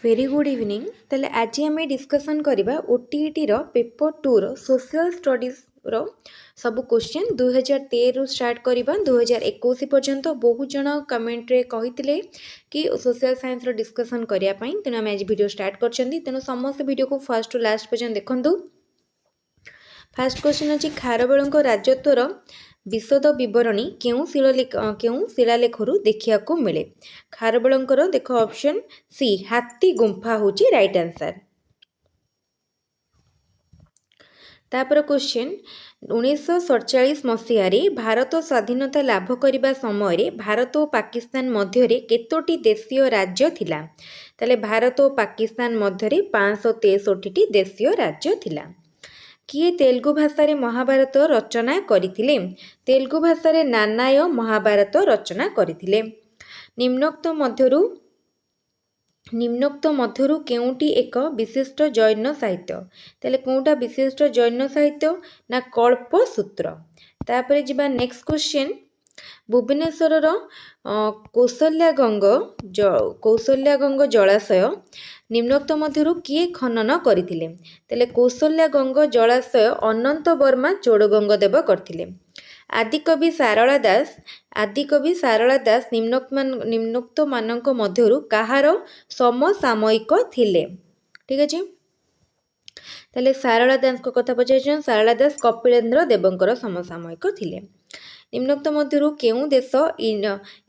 Very good evening. ताले आज आम डिस्कसन करवा ओटीईटी रो पेपर 2 रो सोशल स्टडीज रो सब क्वेश्चन 2013 रु स्टार्ट करवा 2021 पर्यंत बहुत जन कमेंट रे कहिथिले कि सोशल साइंस रो डिस्कसन करिया पई तेनु हम आज वीडियो स्टार्ट करछंदी। तेनु समस्त वीडियो को फर्स्ट टू लास्ट पर्यंत देखंतु। फर्स्ट क्वेश्चन अछि खारवेलଙ୍କ राजत्वर विशद विवरणी केउ शिलालेखरु देखिया को मिले। खारवेलଙ୍କର देख ऑप्शन सी हाथी गुंफा होची राइट आंसर। तापर क्वेश्चन 1947 मसीहारे भारत स्वाधीनता लाभ करिबा समय भारत और पाकिस्तान मध्य केतोटी देशीय राज्य थिला। ताले भारत और पाकिस्तान मध्य 563 देशीय राज्य थिला। किए तेलुगु भाषा रे महाभारत रचना करिथिले। तेलुगु भाषा रे नानाय महाभारत रचना करिथिले। निम्नोक्त मध्यरु केउटी एक विशिष्ट जैन साहित्य। ताले कोउटा विशिष्ट जैन साहित्य ना कल्पसूत्र। तापरे जिबा नेक्स्ट क्वेश्चन भुवनेश्वर कौशल्यागंग जलाशय निम्नोक्त मध्यरु किए खनन करथिले। ताले कौशल्यागंग जलाशय अनंत वर्मा चोड़गंगदेव करथिले। आदिकवि सारला दास निम्नोक्त मानक मध्यरु काहार समसामयिक थिले। ठीक अछि। ताले सारला दास को कथा पचाइछन। सारला दास कपिलेन्द्र देवंकर समसामयिक थिले। निम्नोक्त मध्यरु केउ देश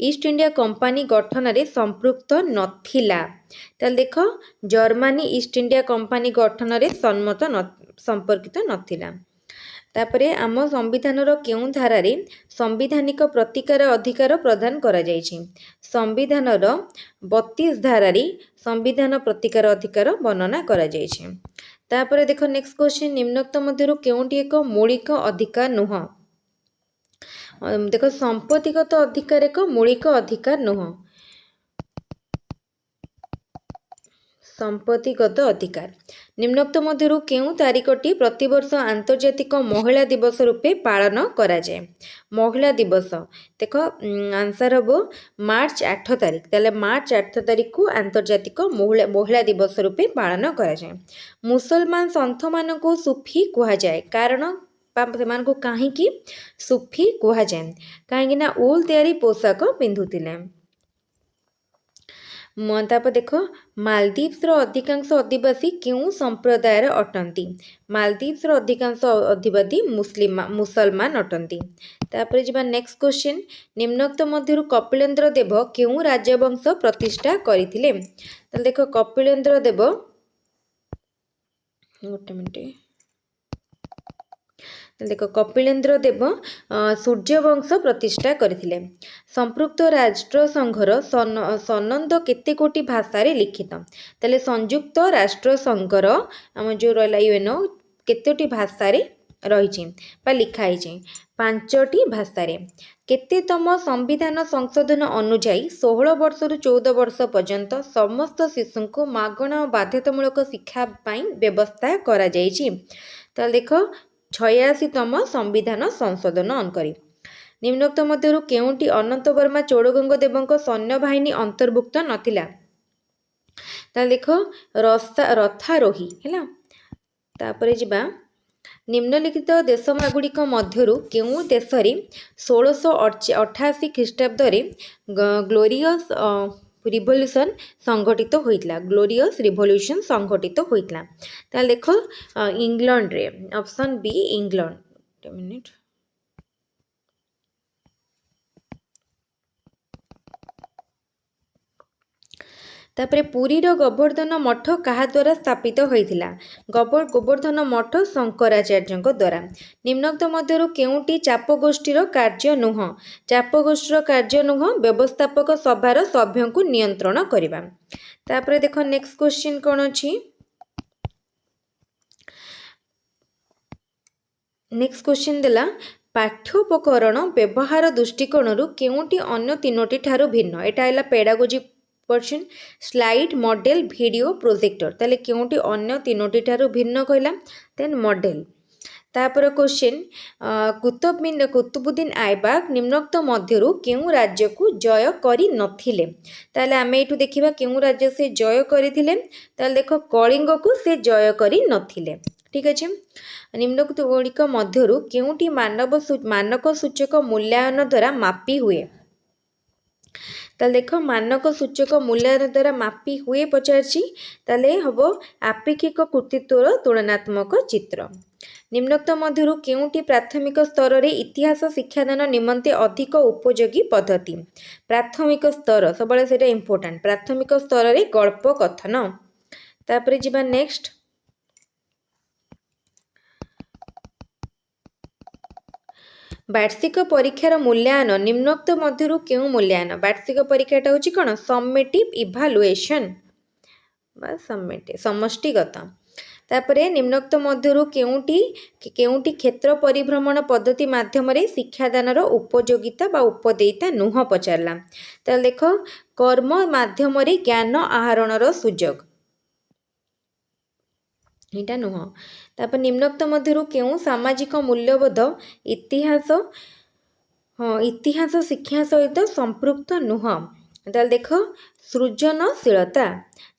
ईस्ट इंडिया कंपनी गठन रे संपृक्त नथिला। ताले देखो जर्मनी ईस्ट इंडिया कंपनी गठन रे संपर्कित नथिला। तापरे आम संविधान रो केउ धारा रे संवैधानिक प्रतिकार अधिकार प्रदान करा जायछि। संविधान रो 32 धारा रे संविधान प्रतिकार अधिकार वर्णना करा जायछि। तापरे देखो नेक्स्ट क्वेश्चन निम्नोक्त मध्यरु केउटी एक मौलिक अधिकार नुह। देखो संपत्तिगत अधिकार एक मौलिक अधिकार नुह। संपत्तिगत अधिकार निम्नोक्त मध्यरु केउ तारिखटी प्रतिवर्ष आंतर्जातिक महिला दिवस रूपे पालन करा जाए। महिला दिवस देखो आंसर हबो मार्च 8 तारिख। ताले मार्च 8 तारिख को आंतर्जातिक महिला दिवस रूपे पालन करा जाए। मुसलमान संत मान को सूफी कहा जाए कारण सेमान को काहेकि सूफी कहा जाए कहीं ना उल तैयारी पोशाक पिंधुतिले। तापर देखो मालदीव्स रो अधिकांश अधिवासी क्यों संप्रदायर अटंती। मालदीव्स रो अधिकांश अधिवासी मुसलमान अटंती। तापर जिबा नेक्स्ट क्वेश्चन निम्नोक्त मध्यरु कपिलेन्द्र देव क्यों राजवंश प्रतिष्ठा करिथिले। ताले देखो कपिलेन्द्र देव गोटे मिनिट देखो कपिलेन्द्र देव सूर्यवंश प्रतिष्ठा करथिले। संपृक्त राष्ट्र संघर सनंद केते कोटी भाषा रे लिखित। ताले संयुक्त राष्ट्र संघर हम जो रहला यूएनओ केतेटी भाषा रे रहिछि बा लिखाइ छै 5टी भाषा रे। केतेतम संविधान संशोधन अनुଯାयी 16 वर्ष रु 14 वर्ष पर्यंत समस्त शिशु को मागणा और बाध्यतामूलक शिक्षा पाई व्यवस्था करा जायछि। ताले देखो 86तम संविधान संशोधन अनुकरी निम्नोक्त मध्यरु केउटी अनंत वर्मा चोड़गंग देवंक सैन्य बाहिनी अंतर्भुक्त नथिला। ताले देखो रथारोही हैला। तापरे जिबा निम्नलिखित देशमागुड़िक मध्यरु केउ देशरे 1688 ख्रीष्टाब्द रे ग्लोरियस रिवोल्यूशन संघटित होइतला। ग्लोरियस रिवोल्यूशन संघटित होइतला। ताले देखो इंग्लैंड रे ऑप्शन बी इंग्लैंड। मिनिट तापरे पुरी रो गोवर्धन मठ कहा द्वारा स्थापित होइथिला। गोवर्धन मठ शंकराचार्य द्वारा। निम्नोक्त मध्यरु केउटी चापगोष्ठीर कार्य नुह। चापगोष्ठीर कार्य नुह व्यवस्थापक सभार सभ्यों को नियंत्रण करिबा। तापरे देखो नेक्स्ट क्वेश्चन कोन अछि। नेक्स्ट क्वेश्चन देला पाठ्योपकरण व्यवहार दृष्टिकोण केउटी अन्य तीनोटी ठारू भिन्न। एटा हैला pedagogy person slide model video projector. ताले केउटी अन्य तीनोटी ठारू भिन्न कहला देन मॉडल। तापर क्वेश्चन कुतुबुद्दीन ऐबक निम्नोक्त मध्यरु केउ राज्य को जय करि नथिले ताले आमे एठु देखिबा केउ राज्य से जय करिथिले ताले देखो कलिंग को से जय करि नथिले ठीक अछि निम्नोक्त गुड़िक मध्यरु केउटी मानक सूचक मूल्यांकन द्वारा मापी हुए ताले देखो मानक सूचक मूल्यांकन द्वारा मापी हुए पचारछि ताले हबो आपेक्षिक कृतित्वर तुलनात्मक चित्र निम्नोक्त मध्यरु केउटी प्राथमिक स्तर रे इतिहास शिक्षादान निमंते अधिक उपयोगी पद्धति प्राथमिक स्तर सबले सेटा इंपोर्टेंट प्राथमिक स्तर रे गल्प कथन तापरे जिबा नेक्स्ट वार्षिक परीक्षार मूल्यांकन निम्नोक्त मध्यरु केउ मूल्यांकन वार्षिक परीक्षाटा होची कोन समेटिव इभालुएशन बा समष्टिगत तापरे निम्नोक्त मध्यरु केउटी क्षेत्र परिभ्रमण पद्धति माध्यम रे शिक्षादानर उपयोगिता बा उपदेयिता नुह पचारला ताले देखो कर्म माध्यम रे ज्ञान आहरणर सुजोग एटा नुह तापर निम्नोक्त मध्यरु केउ सामाजिक मूल्यबोध इतिहास शिक्षा सहित संपृक्त नुह ताले देखो सृजनशीलता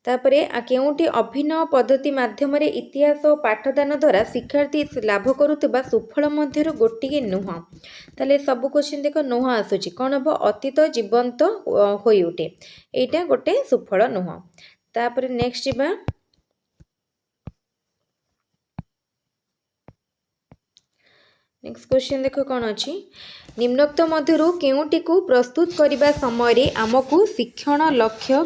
तापरे केउटी अभिनव पद्धति माध्यम रे इतिहास और पाठदान द्वारा शिक्षार्थी लाभ करुवा सुफल मध्यरु गोटिए नुह ताले सब क्वेश्चन देखो नुह आसुची कौन हम अतीत जीवंत होई उठे एटा गोटे सुफल नुह तापरे नेक्स्ट जीवा नेक्स्ट क्वेश्चन देखो कौन अच्छी निम्नोक्त मध्यरु केउटी को प्रस्तुत करने समय आमको शिक्षण लक्ष्य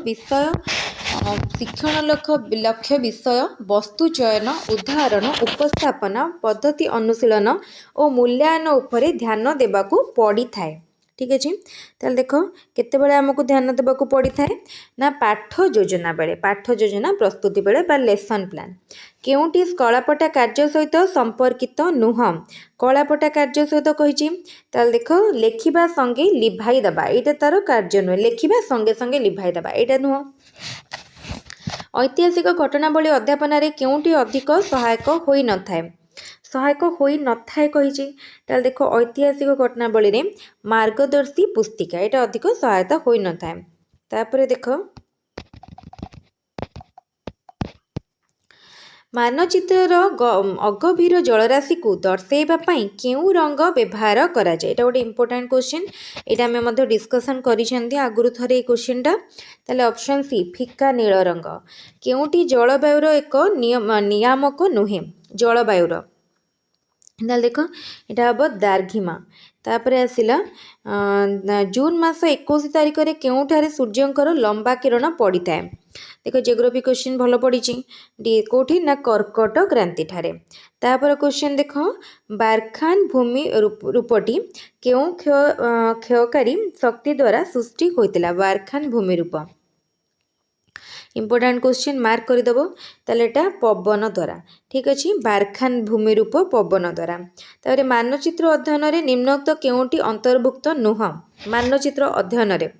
विषय वस्तु चयन उदाहरण उपस्थापना पद्धति अनुशीलन और मूल्यांकन उपरे ध्यान देबाकू पड़ी थाए ठीक अच्छे ताल देख केतेबेले आमको ध्यान देबाकू पड़ी थाए ना पाठ योजना बेले पाठ योजना प्रस्तुति बेले बा लेसन प्लान केउटी कलापटा कार्य सहित संपर्कित नुह कलापटा कार्य सहित कही ताल देख लेखिबा संगे लिभाई दबा एटा तार कार्य नुह लेखिबा संगे संगे लिभाई दबा एटा नुह ऐतिहासिक घटनावली अध्यापन केउटी अधिक सहायक होई न थाए सहायक होई न थाए कही ताल देखो ऐतिहासिक घटनावली रे मार्गदर्शी पुस्तिका एटा अधिक सहायता होई न थाए तापरे देखो मानचित्र अगभीर जलराशि को दर्शाइबा पई केउ रंग व्यवहार करा जाए एटा गोटे इंपोर्टेंट क्वेश्चन एटा हमें मध्य डिस्कशन करिसेंती आगुरु थरे क्वेश्चनटा ताले ऑप्शन सी फिका नील रंग केउटी जलवायुर एक नियामक नुहे जलवायुर ताले देख एटा हम दार्घिमा तापर आसिला जून मास 21 तारिख रे केउठारे सूर्यंकर लंबा किरण पड़ी थाए देखो जियोग्राफी क्वेश्चन भल पड़ी कौटी ना कर्कट क्रांति ठारे तापर क्वेश्चन देख बारखान भूमि रूपटी केउ क्षयकारी शक्ति द्वारा सृष्टि होइतिला बारखान भूमि रूप इंपोर्टेंट क्वेश्चन मार्क करदेव ताले एटा पवन द्वारा ठीक अच्छे बारखान भूमि रूप पवन द्वारा तापर मानचित्र अध्ययन रे निम्नोक्त केउटी अंतर्भुक्त नुह मानचित्र अध्ययन रे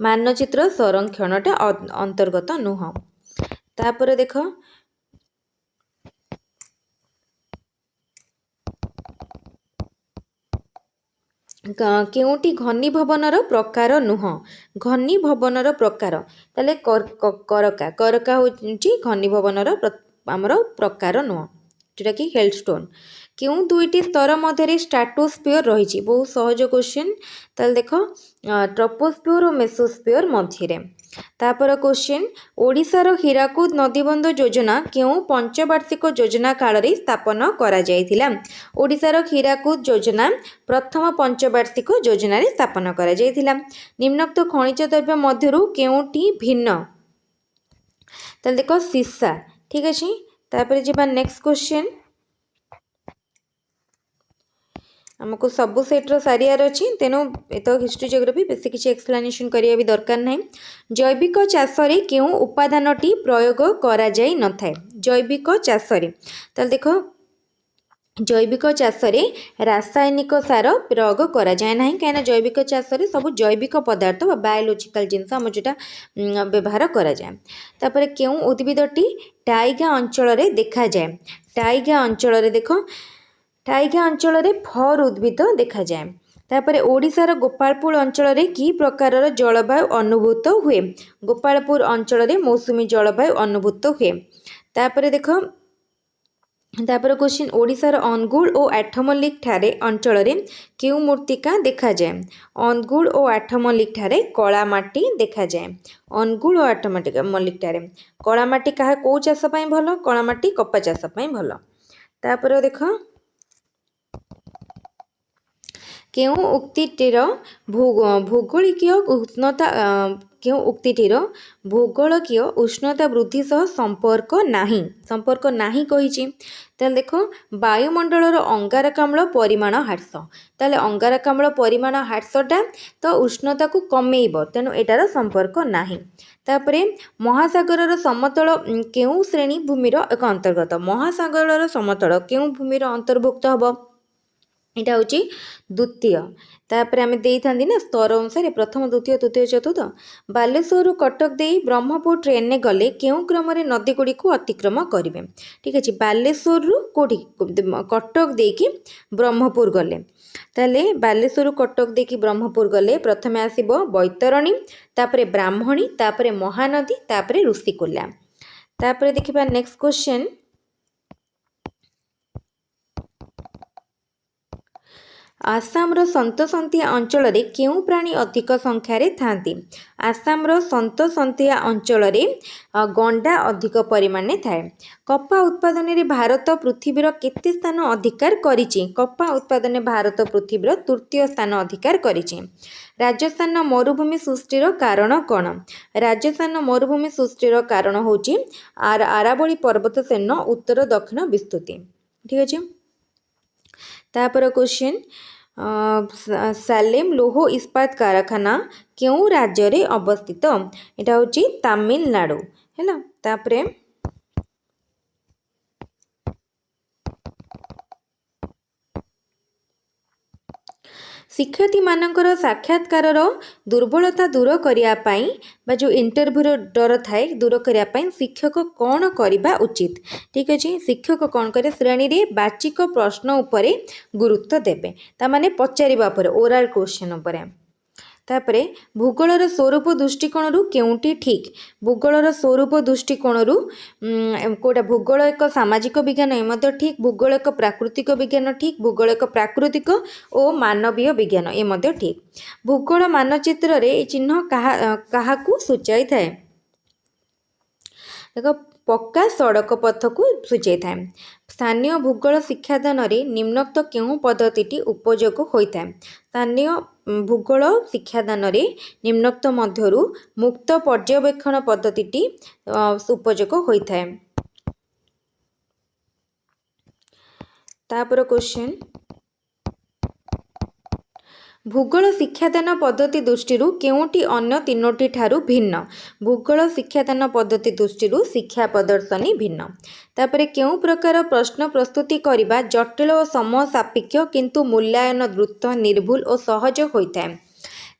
मानचित्र संरक्षणटा अंतर्गत नुह तापर देख केउटी घनीभवनर प्रकार नुह घनीभवनर प्रकार ताले करका करका होची घनीभवनर आमर प्रकार नुह जोटा कि हेलस्टोन क्यों दुईटी स्तर मध्य स्ट्राटोस्फियर रही बहुत सहज क्वेश्चन ताल देख ट्रोपोस्फियर और मेसोस्फियर मध्य तापर क्वेश्चन ओडिशार हीराकुद नदीबंध योजना क्यों पंचवार्षिक योजना काल रे स्थापन करा जायथिला ओडिशार हीराकुद योजना प्रथम पंचवार्षिक योजना रे स्थापन करा जायथिला निम्नोक्त खनिज द्रव्य मध्यरु केउटी भिन्न ताल देख सीसा ठीक अछि तापर जिबा नेक्स्ट क्वेश्चन आमको सबू सेट्र सारियार अच्छी तेणु तो हिस्ट्री जियोग्राफी बेस किसी एक्सप्लेनेशन करिया भी दरकार नहीं जैविक चाष क्यों उपादानटी प्रयोग करा जाई न थाए जैविक चाष ताल देख जैविक चाष रासायनिक सार प्रयोग करा जाए ना कहीं जैविक चाष सब जैविक पदार्थ बायोलोजिकल जिनस आम जोटा व्यवहार करा जाए तापर क्यों उद्भिदटी टाइगा अंचल देखा जाए टाइगा अंचल देख टाइगा अंचल फर उद्भिद देखा जाए। तापर ओडिशार गोपालपुर अंचल कि प्रकार जलवायु अनुभूत हुए। गोपालपुर अंचल मौसुमी जलवायु अनुभूत हुए। तापर देख तापर क्वेश्चन ओडिशार अनुगुल और आठमल्लिक ठारे अंचल क्यों मूर्तिका देखा जाए। अनुगुल और आठमल्लिक ठारे कला माटी देखा जाए। अनुगुल और आठमल्लिक ठारे कला माटी क्या कौ चाष भल कला माटी कपा चाष भल। तापर देख केउ उक्तिटीर भौगोलिक उष्णता केउ उक्तिटीर भौगोलिक उष्णता वृद्धि सह संपर्क नाही कही। देख वायुमंडल अंगारकाम्ल परिमाण ह्रास ताले अंगारकाम्ल परिमाण ह्रासटा तो उष्णता को कमेइब तेणु एटार संपर्क नाही। तापरे महासागर समतल केउ श्रेणी भूमिर एक अंतर्गत। महासागर समतल केउ भूमिर अंतर्भुक्त हब यहाँ हूँ द्वितीय। तापर आम दे था ना स्तर अनुसार प्रथम द्वितीय तृतीय चतुर्थ। बालेश्वर कटक दे ब्रह्मपुर ट्रेन ने गले क्यों क्रम नदी गुड़ी को अतिक्रम करेंगे। ठीक अच्छे बालेश्वर कौटी कटक दे कि ब्रह्मपुर गले ताले बालेश्वर कटक दे कि ब्रह्मपुर गले प्रथम आसब बैतरणी तापर ब्राह्मणी तापर महानदी तापर ऋषिकोला। तापर देखिबा नेक्स्ट क्वेश्चन आसामर सन्तसन्तिया अंचल क्यों प्राणी अधिक संख्यार थांती। आसामर सन्तसन्तिया अंचल गंडा अधिक परिमाण थाए। कपा उत्पादन में भारत पृथ्वीर केते स्थान अधिकार करिछि। कपा उत्पादन में भारत पृथ्वीर तृतीय स्थान अधिकार करिछि। राजस्थान मरुभूमि सृष्टिर कारण कौन। राजस्थान मरुभूमि सृष्टिर कारण होछि आरावली पर्वत श्रेणी उत्तर दक्षिण विस्तृति। ठीक अच्छे। तापर क्वेश्चन सालेम लौह इस्पात कारखाना क्यों राज्य रे अवस्थित। यहाँ हूँ तमिलनाडु है। तापरे शिक्षार्थी मानकर साक्षात्कार दुर्बलता दूर करने जो इंटरव्यू डर थाए दूर करने शिक्षक कौन करने उचित। ठीक अच्छे शिक्षक कौन करे श्रेणी रे बाचिक प्रश्न उपरे गुरुत्व देवे तामाने पचारिबा उपरे ओरल क्वेश्चन उपरे। तापरे भूगोलर स्वरूप दृष्टिकोण केउटी ठीक। भूगोलर स्वरूप दृष्टिकोण कोटा भूगोल एक सामाजिक विज्ञान ये ठीक। भूगोल एक प्राकृतिक विज्ञान ठीक। भूगोल एक प्राकृतिक और मानवीय विज्ञान ये ठीक। भूगोल मानचित्र रे चिन्ह कहा सूचाई थाए। देखो पक्का सड़क पथ को सूचाई थाए। स्थानीय भूगोल शिक्षादान निम्नोक्त क्यों पद्धति उपयोग होता है। स्थानीय भूगोल शिक्षादान निम्नोक्त मध्यरु मुक्त पर्यवेक्षण पद्धति उपयोग होता है। तापर क्वेश्चन भूगोल शिक्षादान पद्धति दृष्टि केउटी अन्य तीनोटी ठारू भिन्न। भूगोल शिक्षादान पद्धति दृष्टि शिक्षा प्रदर्शनी भिन्न। तापर केउ प्रकार प्रश्न प्रस्तुति करने जटिल और समय सापेक्ष किंतु मूल्यांकन द्रुत निर्भुल और सहज होता है।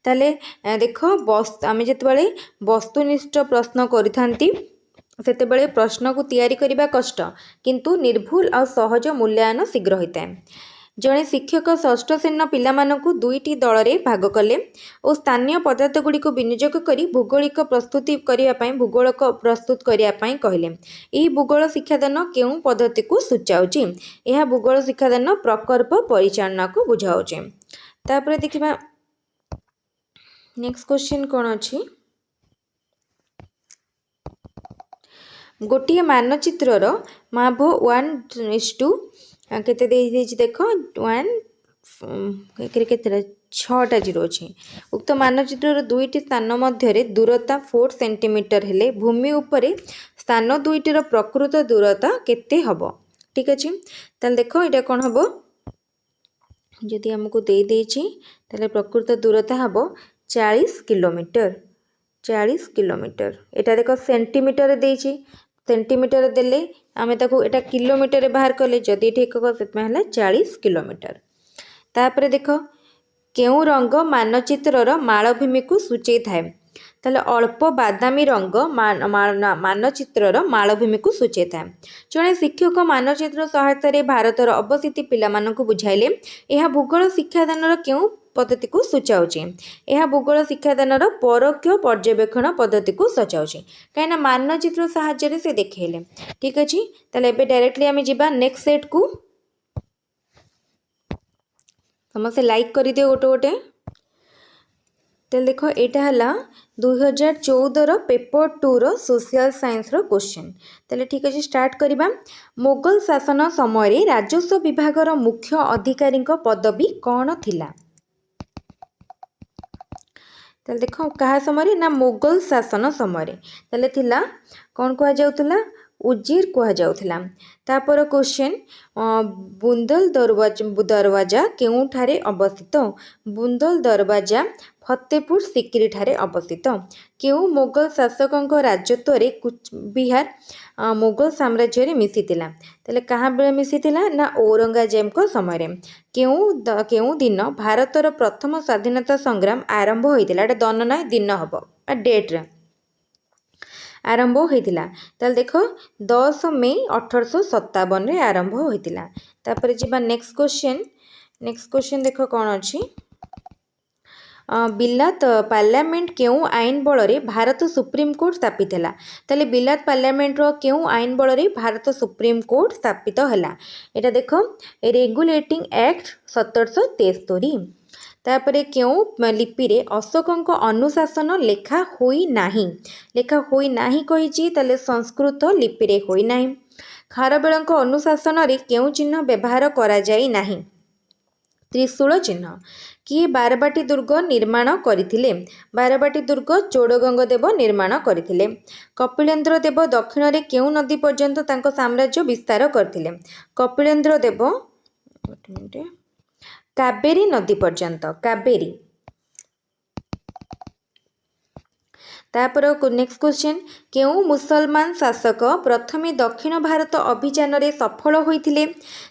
ताले देख आम जिते वस्तुनिष्ठ प्रश्न करिथांती सेतेबेले प्रश्न को तैयारी करने कष्ट किंतु निर्भुल और सहज मूल्यांकन शीघ्र होता है। जड़े शिक्षक षष्ठ श्रेणी पिलामानंकु दुईटी दल में भाग कले और स्थानीय पदार्थ गुड़ी को विनियोग कर भूगोलिक प्रस्तुति करने भूगोल प्रस्तुत करने कहले। यह भूगोल शिक्षादान केउं पद्धति को सूचाऊँची। यह भूगोल शिक्षादान प्रकल्प परिचालना को बुझाऊँची। तापर देखिबा नेक्स्ट क्वेश्चन कौन अच्छी। गोटे मानचित्रर माभ 1:2 केते देख 1 केते 6टा जीरो अच्छे। उक्त मानचित्र दुईटी स्थान मध्य दूरता 4 सेंटीमीटर हेले भूमि उपरे स्थान दुईटर प्रकृत दूरता केते हब। ठीक अच्छे ताल देख ये कौन हम जदि आमको दे देछि ताले प्रकृत दूरता हब 40 किलोमीटर। 40 किलोमीटर एटा देख सेंटीमीटर देछि सेंटीमीटर देले आमे ताको एटा किलोमीटर बाहर कले जदि ठीक हो से 40 किलोमीटर। तापर देख केउ रंग मानचित्रर मालभूमि को सूचई थाए। ତାହେଲେ ଅଳ୍ପ ବାଦାମୀ ରଙ୍ଗ ମାନଚିତ୍ରର ମାଳଭୂମିକୁ ସୂଚାଇଥାଏ। ଜଣେ ଶିକ୍ଷକ ମାନଚିତ୍ର ସହାୟତାରେ ଭାରତର ଅବସ୍ଥିତି ପିଲାମାନଙ୍କୁ ବୁଝାଇଲେ। ଏହା ଭୂଗୋଳ ଶିକ୍ଷାଦାନର କେଉଁ ପଦ୍ଧତିକୁ ସୂଚାଉଛି? ଏହା ଭୂଗୋଳ ଶିକ୍ଷାଦାନର ପରୋକ୍ଷ ପର୍ଯ୍ୟବେକ୍ଷଣ ପଦ୍ଧତିକୁ ସୂଚାଉଛି, କାହିଁକିନା ମାନଚିତ୍ର ସାହାଯ୍ୟରେ ସେ ଦେଖେଇଲେ। ଠିକ୍ ଅଛି, ତାହେଲେ ଏବେ ଡାଇରେକ୍ଟଲି ଆମେ ଯିବା ନେକ୍ସଟ ସେଟ୍କୁ। ସମସ୍ତେ ଲାଇକ୍ କରିଦିଅ ଗୋଟେ ଗୋଟେ। ତାହେଲେ ଦେଖ ଏଇଟା ହେଲା 2014 पेपर 2 सोशल साइंस क्वेश्चन। ताले ठीक अच्छे स्टार्ट करवा। मोगल शासन समय राजस्व विभागर मुख्य अधिकारी पदवी कौन थिला? ताले देख क्या समय ना मोगल शासन समय ताले थिला कौन कह जाउतला उजीर कह जाउतला। तापर क्वेश्चन बुंदल दरवाजा केउठारे अवस्थित? बुंदल दरवाजा फतेहपुर सिकरी ठारे अवस्थित। केउ मोगल शासकों राजत्व रे कूच बिहार मोगल साम्राज्य रे मिसितिला? ताले कहाँ बेले मिसितिला ना औरंगजेब को समय। केउ दिन भारतर प्रथम स्वाधीनता संग्राम आरंभ होइतिला? एटा दन ना दिन हबो डेट रे आरंभ होइतिला। ताले देखो 10 मई 1857 रे आरंभ होइतिला। तापर जिबा नेक्स्ट क्वेश्चन देखो कौन अछि। बिलात पार्लियामेंट केउ आईन बल रे भारत सुप्रीम कोर्ट स्थापित है? ताले बिलात पार्लियामेंट रो केउ आईन बल रे भारत सुप्रीम कोर्ट स्थापित है? एटा देखो रेगुलेटिंग एक्ट 1773। तापरे केउ लिपि रे अशोकों अनुशासन लेखा होई नाही कहिछि? ताले संस्कृत लिपि रे होई नाही। खारवेलଙ୍କ अनुशासन रे केउ चिन्ह व्यवहार करा जाई नाही? त्रिशूल चिन्ह। किए बारबाटी दुर्ग निर्माण करथिले? बारबाटी दुर्ग चोड़गंग देव निर्माण करथिले। कपिलेन्द्र देव दक्षिण रे केउ नदी पर्यंत तांको साम्राज्य विस्तार करथिले? कपिलेन्द्र देव कावेरी नदी पर्यंत कावेरी। तापर नेक्स्ट क्वेश्चन केउ मुसलमान शासक प्रथमे दक्षिण भारत अभियान रे सफल होइथिले?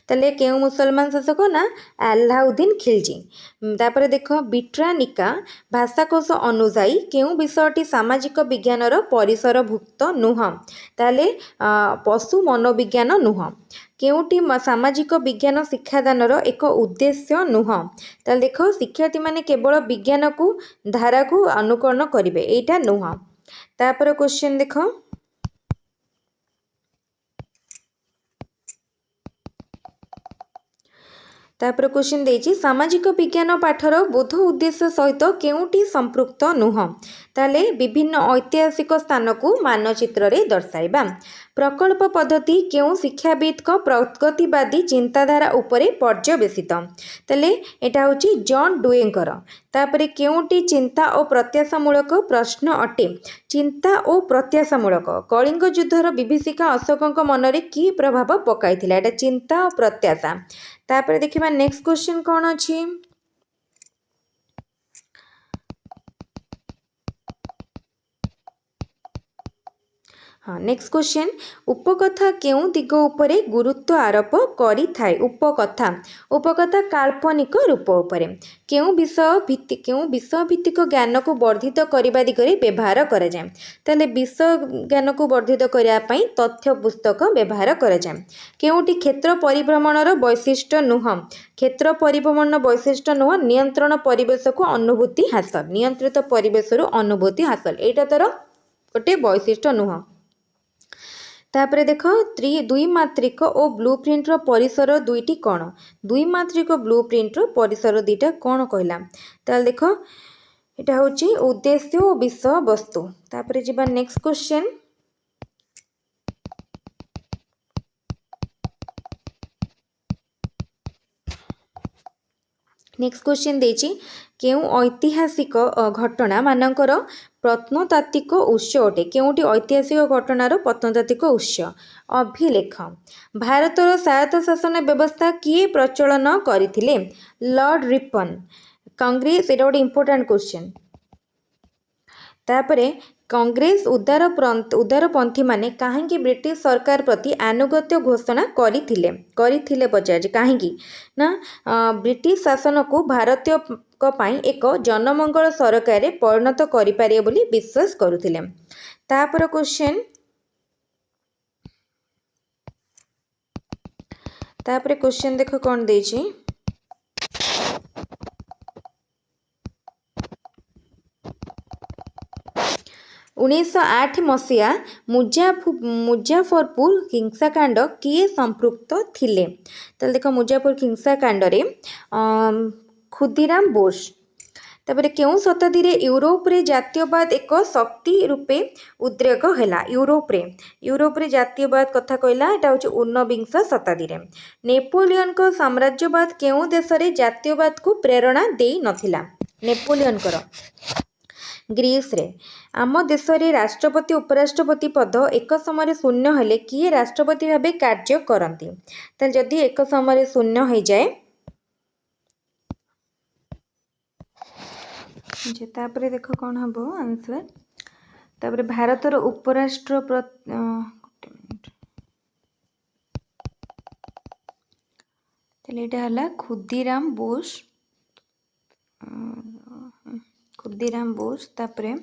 ताले केउ मुसलमान शासक ना अलाउद्दीन खिलजी। तापर देख बिट्रानिका भाषाकोश अनुसायी केउ विषयटी सामाजिक विज्ञान रो परिसरभुक्त नुह? ताले पशु मनोविज्ञान नुह। केउटी सामाजिक विज्ञान शिक्षादान एक उद्देश्य नुह? ताले देख शिक्षार्थी माने केवल विज्ञान को धारा को अनुकरण करिवे एटा नुह। तापर क्वेश्चन देख तापर क्वेश्चन देछि सामाजिक विज्ञान पाठर बोध उद्देश्य सहित केउटी संपृक्त नुह? ताले विभिन्न ऐतिहासिक स्थान को मानचित्र रे दर्शाइबा। प्रकल्प पद्धति केउ शिक्षाविद को प्रगतिवादी चिंताधारा उपरे पर्यवेसित? ताले एटा होछि जॉन डुएंकर। तापरे केउटी चिंता और प्रत्याशामूलक प्रश्न अटे? चिंता और प्रत्याशामूलक। कलिंग युद्धर विभीषिका अशोकों मनरे की प्रभाव पकाइथिला? एटा चिंता और प्रत्याशा। तापर देखिबा नेक्स्ट क्वेश्चन कौन अछि। हाँ नेक्स्ट क्वेश्चन उपकथा केउ दिग उपरे गुरुत्व आरोप करि थाए? उपकथा काल्पनिक रूप उपरे। केउ विषय भित्तिक ज्ञान को वर्धित करबा दिगरे व्यवहार करा जाय? ताले विषय ज्ञान को वर्धित करिया पई तथ्य पुस्तक व्यवहार करा जाय। केउटी क्षेत्र परिभ्रमणर वैशिष्ट्य नुह? क्षेत्र परिभ्रमण वैशिष्ट्य नुह नियंत्रण परिवेश को अनुभूति हासिल। नियंत्रित परिवेश रु अनुभूति हासिल एटा तर गोटे वैशिष्ट्य नुह। तापरे देख द्विमात्रिक और ब्लूप्रिंट रो परिसर दुईटी कौन? द्विमात्रिक ब्लूप्रिंट रो परिसर दुईटा कौन कहला? ताल देख एटा होची उद्देश्य और विषय वस्तु। तापरे जिबा नेक्स्ट क्वेश्चन नेक्स्ट क्वेश्चन देछि केउ ऐतिहासिक घटना मानकर प्रत्नतात्विक उत्स अटे? केउटी ऐतिहासिक घटनार प्रत्नतात्विक उत्स? अभिलेख। भारतर स्वायत्त शासन व्यवस्था किए प्रचलन करथिले? Lord Ripon. कांग्रेस एटा गोटे इंपोर्टेंट क्वेश्चन। तापरे कांग्रेस उदारपंथी माने काहेकि ब्रिटिश सरकार प्रति आनुगत्य घोषणा करिथिले पचारे काहेकि ना ब्रिटिश शासन को भारतीय एक जनमंगल सरकार परिणत करिपारे बोली विश्वास करुथिले। तापर क्वेश्चन देख कौन देछि 1908 मसीहा मुजाफरपुर हिंसाकांड किए संपृक्त थिले। ताले देख मुजाफर हिंसाकांड रे खुदीराम बोस। तापर केउं शताब्दी रे यूरोप रे जातीयवाद एक शक्ति रूपे उद्रेक हैला। यूरोप रे जातीयवाद कथा कहला एटा होची 19 शताब्दी रे। नेपोलियन को साम्राज्यवाद केउं देश रे जातीयवाद को प्रेरणा देई नथिला। नेपोलियन कर ग्रीस रे। आम देश रे राष्ट्रपति उपराष्ट्रपति पद एक समय शून्य हेले किए राष्ट्रपति भाबे कार्य करती। ताले जदि एक समय शून्य हो जाए तापरे देख कौन हम आंसर। तापरे भारतर उपराष्ट्रपति खुदीराम बोस। तापरे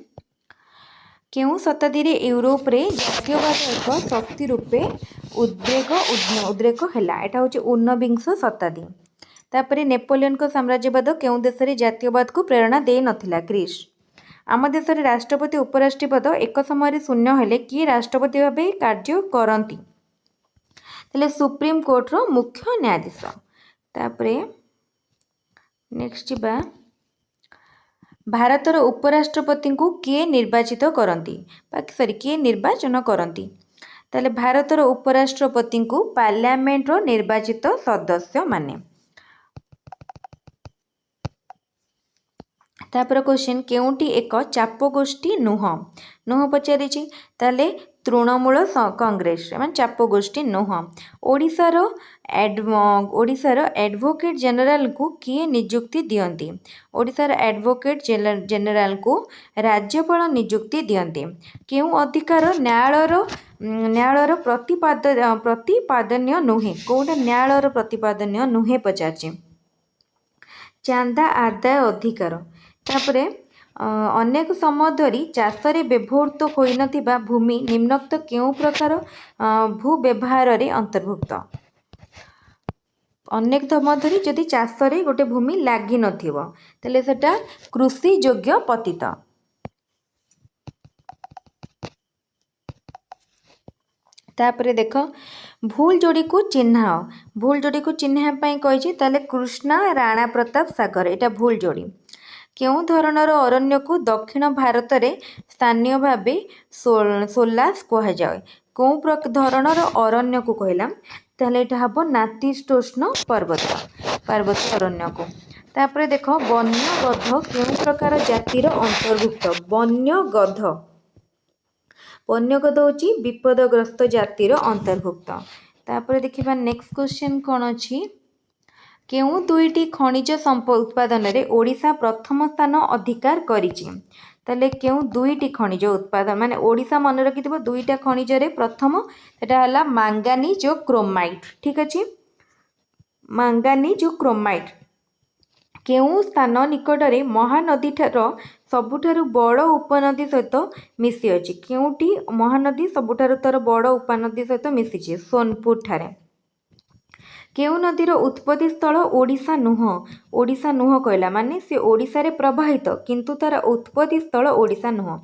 केउं शताब्दी रे यूरोप रे जातीयवाद एक शक्ति रूपे उद्रेक हैला। एटा होची 19 शताब्दी। तापरे नेपोलियन को साम्राज्यवाद केउं देश रे जातीयवाद को प्रेरणा दे नथिला। ग्रीस। आम देश रे राष्ट्रपति उपराष्ट्रपति पद एक समय शून्य हेले किए राष्ट्रपति भाबे कार्य करती। ताले सुप्रीम कोर्ट रो मुख्य न्यायाधीश। तापरे नेक्स्ट बा भारतर उपराष्ट्रपति को किए निर्वाचित करती किए निर्वाचन करती। ताले भारतर उपराष्ट्रपति को पार्लियामेंट रो निर्वाचित सदस्य माने। तापर क्वेश्चन केउंटी एक चाप गोष्ठी नुह पचारि ताले तृणमूल कांग्रेस माने चाप गोष्ठी नुह। ओडिशार एडवोकेट जनरल को किए नियुक्ति दियंती। ओडिशार एडवोकेट जनरल को राज्यपाल नियुक्ति दियंती। केउं अधिकार न्यायालयर प्रतिपादनीय नुहे कोउटा न्यायालयर प्रतिपादनीय नुहे पचारछि। चांदा आदाय अधिकार। तापरे अनेक समय धरी चाष रे व्यवहृत होई नथिबा भूमि निम्नोक्त केउं प्रकार भू व्यवहार रे अंतर्भुक्त। अनेक समय धरी जदि चाष रे गोटे भूमि लागी नथिबो तले सेटा कृषि योग्य पतित। तापरे देख भूल जोड़ी को चिन्हाओ। भूल जोड़ी को चिन्हा पई कहिछि ताले कृष्णा राणा प्रताप सागर एटा भूल जोड़ी। केउं धरणर अरण्य को दक्षिण भारत रे स्थानीय भाबे सोलास कहा जाए। कोउ धरणर अरण्य को कहला ताले एटा हबो नातिशीतोष्ण पर्वत अरण्य को। तापरे देख वन्य गध केउं प्रकार जातिर अंतर्भुक्त। वन्य गध होची विपदग्रस्त जातिर अंतर्भुक्त। तापरे देखिबा नेक्स्ट क्वेश्चन कोन अछि केउं दुईटी खनिज संपद उत्पादन रे ओडिशा प्रथम स्थान अधिकार करिछि। ताले केउं दुईटी खनिज उत्पादन माने ओडिशा मन रखिथिबो दुईटा खनिज रे प्रथम सेटा हला मांगानीज और क्रोमाइट। ठीक अछि मांगानीज और क्रोमाइट केउं स्थान निकट रे महानदी सबुठारु बड़ उपनदी सहित मिसी अछि। केउंटी महानदी सबुठारु तर बड़ उपनदी सहित मिसिछि सोनपुर ठारे। केउं नदीर उत्पत्ति स्थल ओडिशा नुह कहला माने से ओडिशा रे प्रवाहित किंतु तार उत्पत्ति स्थल ओडिशा नुह।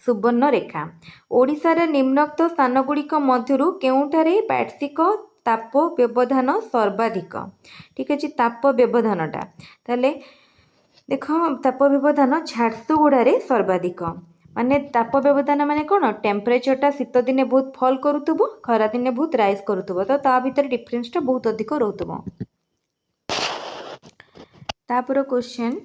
सुवर्णरेखा ओडिशा रे निम्नोक्त स्थान गुड़िक मध्यरु केउंठारे वार्षिक ताप व्यवधान सर्वाधिक। ठीक अछि ताप व्यवधानटा ताले देख ताप व्यवधान झारसुगुड़ा रे सर्वाधिक माने ताप व्यवधान माने कोन टेम्परेचरटा शीत दिने बहुत फॉल करूथबो खरा दिने बहुत राइज करूथबो तो ता भीतर डिफरेंसटा बहुत अधिक रहउथबो। तापर क्वेश्चन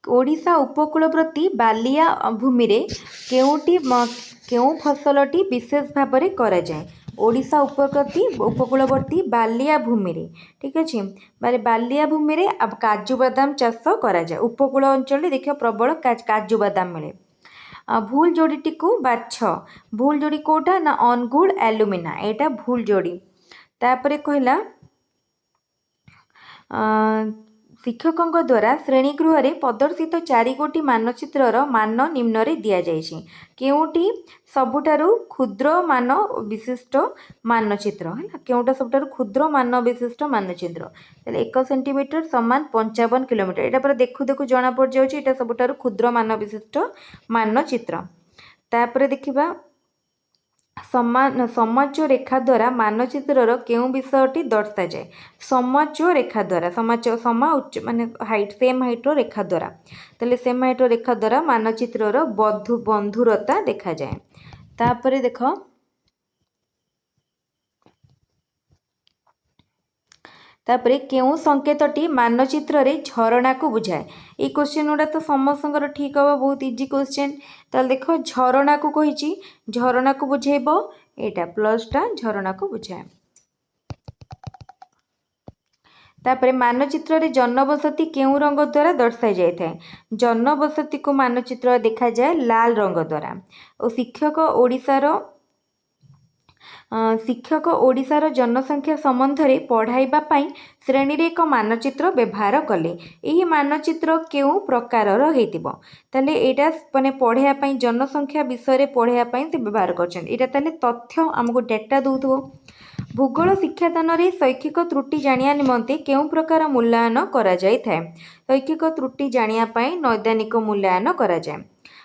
ओडिशा उपकूलवर्ती बालिया भूमि रे केउं फसलटी विशेष भाव में करा जाए। ओडिशा उपकूलवर्ती बालिया भूमि रे ठीक अछि बालिया भूमि रे अब काजू बादाम चाष करा जाए। उपकूल अंचल देखियो प्रबल काजू बादाम मिले। भूल जोड़ीटी को बाछ भूल जोड़ी कोटा ना अनगुड एलुमिना एटा भूल जोड़ी तापरे कहला शिक्षकों द्वारा श्रेणीगृह में प्रदर्शित 4 गोटी मानचित्रर मान निम्न दिया जाइछि केउटी सबुठारु क्षुद्र मान विशिष्ट मानचित्र है केउटा सबुठारु क्षुद्र मान विशिष्ट मानचित्र 1 सेंटीमीटर समान 55 किलोमीटर एटा पर देखु देखु जना पड़ जाउछि एटा सबुठारु क्षुद्र मान विशिष्ट मानचित्र तापर देखिबा समाज रेखा द्वारा मानचित्रर केउं विषयटी दर्शा जाए समाज रेखा द्वारा समाज समा उच्च माने हाइट सेम हाइट रेखा द्वारा तले सेम हाइट रेखा द्वारा मानचित्रर बंधुरता देखा जाए तापरे देख तापरे केउं संकेतटी मानचित्र रे झरणा को बुझाए ये क्वेश्चन गुड़ा तो समस्त ठीक हम बहुत इजी क्वेश्चन ताल देख झरणा को कही झरणा को बुझेब एटा प्लसटा झरणा को बुझाए तापरे मानचित्र रे जनबसति केउं रंग द्वारा दर्शाई जाए जनबसति को मानचित्र देखा जाए लाल रंग द्वारा और शिक्षक ओडिशार जनसंख्या संबंध में पढ़ाइबा पई श्रेणी रे एक मानचित्र व्यवहार कले यही मानचित्र केउं प्रकारर हेतिबो ताले एटा माने पढ़ाइबा पई जनसंख्या विषय रे पढ़ाइबा पई से व्यवहार करछन एटा ताले तथ्य हमको डाटा दउथबो भूगोल शिक्षादान रे शैक्षिक त्रुटि जानिया निमंते केउं प्रकार मूल्यांकन करा जाय थाए शैक्षिक त्रुटि जानिया पई नैदानिक मूल्यांकन करा जाय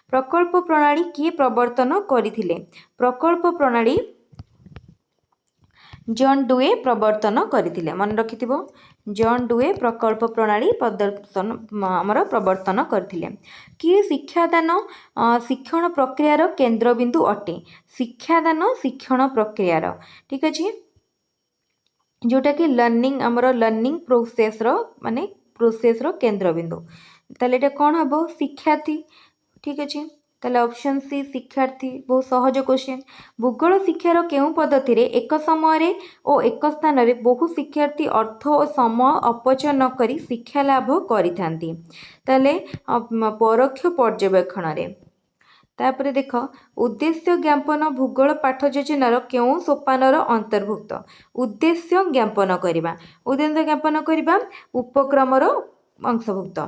प्रकल्प प्रणाली किए प्रवर्तन करिथिले प्रकल्प प्रणाली जॉन डुए प्रवर्तन करथिले मन रखिथिबो जॉन डुए प्रकल्प प्रणाली प्रदर्शन आमर प्रवर्तन करथिले कि शिक्षादान शिक्षण प्रक्रियार केंद्रबिंदु अटे शिक्षादान शिक्षण प्रक्रियार ठीक अछि जोटा कि लर्निंग आमर लर्निंग प्रोसेस रो माने प्रोसेस रो केंद्रबिंदु ताले एटा कोन हबो शिक्षार्थी ठीक अछि ताले ऑप्शन सी शिक्षार्थी बहुत सहज क्वेश्चन भूगोल शिक्षार केउं पद्धति रे एक समय रे और एक स्थान रे बहु शिक्षार्थी अर्थ और समय अपचय न करी शिक्षा लाभ करिथांती ताले परोक्ष पर्यवेक्षण रे तापरे देख उद्देश्य ज्ञापन भूगोल पाठ योजनार केउं सोपानर अंतर्भुक्त उद्देश्य ज्ञापन करिबा उद्देश्य ज्ञापन करिबा उपक्रमर अंशभुक्त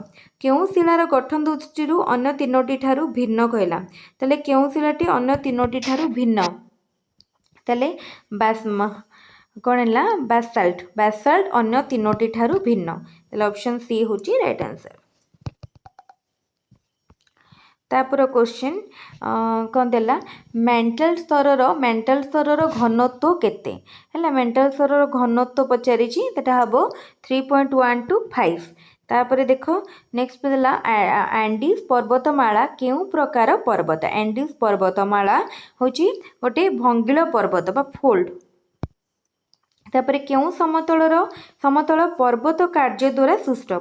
केउं शिलार गठन दृष्टि अन्य तीनोटी ठारू भिन्न कहला ताले केउं शिलाटी अन्य तीनोटी ठारू भिन्न ताले कौन है बासाल्ट बासाल्ट अन्य तीनोटी ठारू भिन्न ताले ऑप्शन सी होची राइट आंसर तापर क्वेश्चन कौन देला मेंटल स्तर घनत्व केते हैला मेंटल स्तर घनत्व पचारि छी तटा हबो 3.1 to 5 तापर देख नेक्स्ट देला एंडीज पर्वतमाला केउं प्रकार पर्वत एंडीज पर्वतमाला होची गोटे भंगिल पर्वत बा फोल्ड तापर केउं समतल पर्वत कार्य द्वारा सृष्ट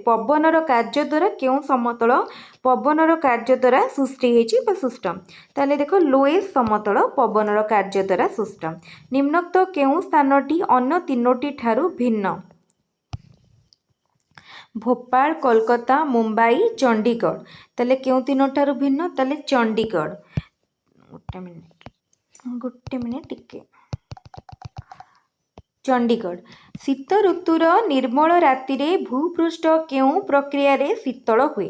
पवनर कार्य द्वारा केउं समतल पवनर कार्य द्वारा सृष्टि हेची बा सृष्ट ताले देखो लोएस समतल पवनर कार्य द्वारा सृष्ट निम्नोक्त केउं स्थानटी अन्य तीनोटी ठारू भिन्न भोपाल कोलकाता मुंबई चंडीगढ़ ताले केउं तीनोटारू भिन्न ताले चंडीगढ़ गोटे मिनिट टिके चंडीगढ़ शीत ऋतुर निर्मल राति रे भूपृष्ठ केउं प्रक्रिया रे शीतल हुए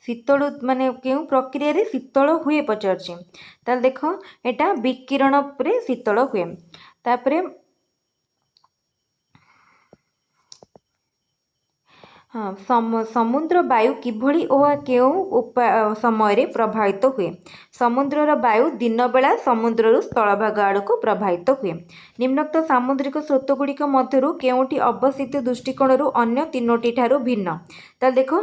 शीतल माने केउं प्रक्रिया रे शीतल हुए पचारछि ताल देखो एटा विकिरण रे शीतल हुए तापरे हाँ समुद्र वायु किभली ओहा केउं समय रे प्रभावित हुए समुद्रर वायु दिन बेला समुद्ररु स्थलभाग आड़क प्रभावित हुए निम्नोक्त सामुद्रिक स्रोत गुड़िक मध्यरु केउंटी अवस्थित दृष्टिकोणरु अन्य तीनोटी ठारू भिन्न ताल देखो